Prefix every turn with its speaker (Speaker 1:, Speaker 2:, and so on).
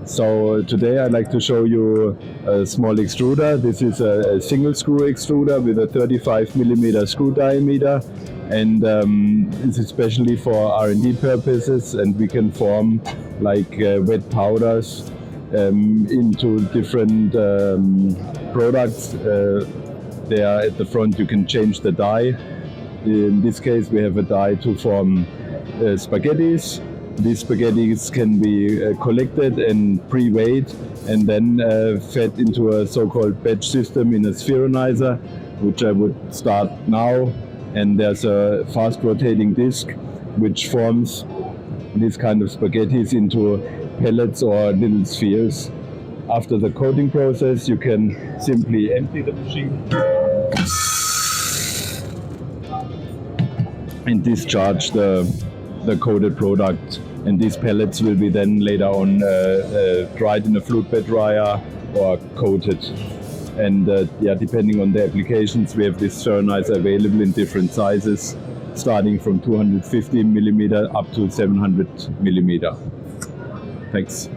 Speaker 1: So today I'd like to show you a small extruder. This is a single screw extruder with a 35 millimeter screw diameter, and it's especially for R&D purposes, and we can form like wet powders into different products. There at the front you can change the die. In this case we have a die to form spaghettis. These spaghettis can be collected and pre-weighed and then fed into a so-called batch system in a Spheronizer, which I would start now. And there's a fast rotating disc which forms this kind of spaghettis into pellets or little spheres. After the coating process, you can simply empty the machine and discharge the coated product. And these pellets will be then later on dried in a fluid bed dryer or coated. And depending on the applications, we have this Spheronizer available in different sizes, starting from 250 millimeter up to 700 millimeter. Thanks.